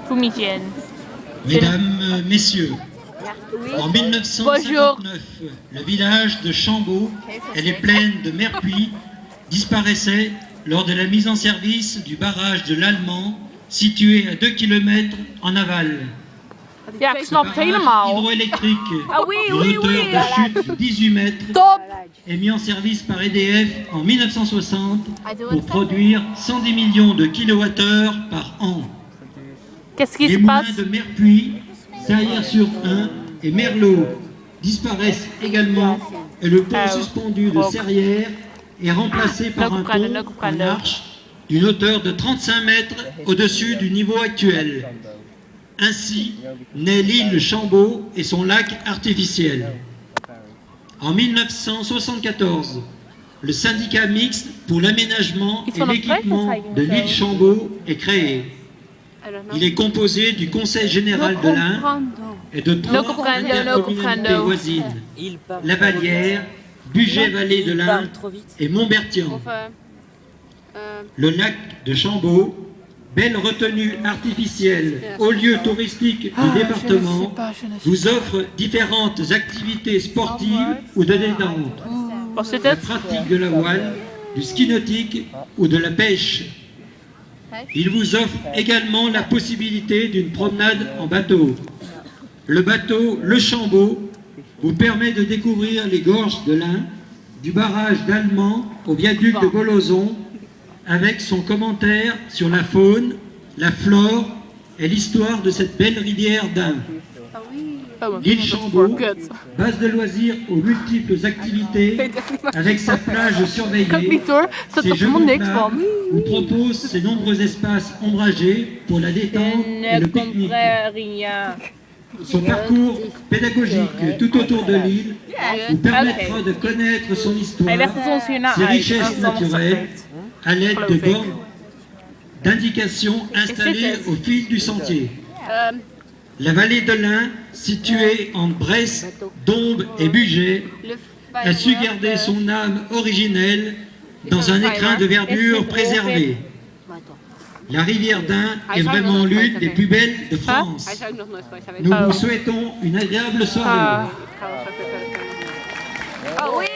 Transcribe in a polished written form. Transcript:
Fumigène. Mesdames, Messieurs, en 1959, le village de Chambaud et les plaines de Merpuy disparaissaient lors de la mise en service du barrage de l'Allemand, situé à 2 km en aval. Ja, ik snap het helemaal. Hydroélectrique oui, d'une oui, hauteur oui. de chute de 18 mètres Top! est mis en service par EDF en 1960 pour produire 110 millions de kilowattheures par an. Qu'est-ce qui Les se moulins passe? de Merpuy, Serrières-sur-Ain et Merlot disparaissent également et le pont suspendu de Serrières est remplacé par un pont en arche d'une hauteur de 35 mètres au-dessus du niveau actuel. Ainsi naît l'île Chambaud et son lac artificiel. En 1974, le syndicat mixte pour l'aménagement et l'équipement de l'île Chambaud est créé. Il est composé du Conseil général de l'Ain et de 3 intercommunalités voisines, La Vallière, Bugey-Vallée de l'Ain et Montbertian. Le lac de Chambaud, belle retenue artificielle, haut lieu touristique du département, vous offre différentes activités sportives ou de détente. La pratique de la voile, du ski nautique ou de la pêche. Il vous offre également la possibilité d'une promenade en bateau. Le bateau Le Chambaud vous permet de découvrir les gorges de l'Ain, du barrage d'Allemand au viaduc de Golozon, avec son commentaire sur la faune, la flore et l'histoire de cette belle rivière d'Ain. L'île Chambaud, base de loisirs aux multiples activités, avec sa plage surveillée, ses jeux de plats, vous propose ses nombreux espaces ombragés pour la détente et le pique-nique. Son parcours pédagogique tout autour de l'île vous permettra de connaître son histoire, ses richesses naturelles, à l'aide de bornes d'indications installées au fil du sentier. La vallée de l'Ain, située entre Brest, Dombes et Bugey, a su garder son âme originelle dans un écrin de verdure préservé. La rivière d'Ain est vraiment l'une des plus belles de France. Nous vous souhaitons une agréable soirée. Ah oui!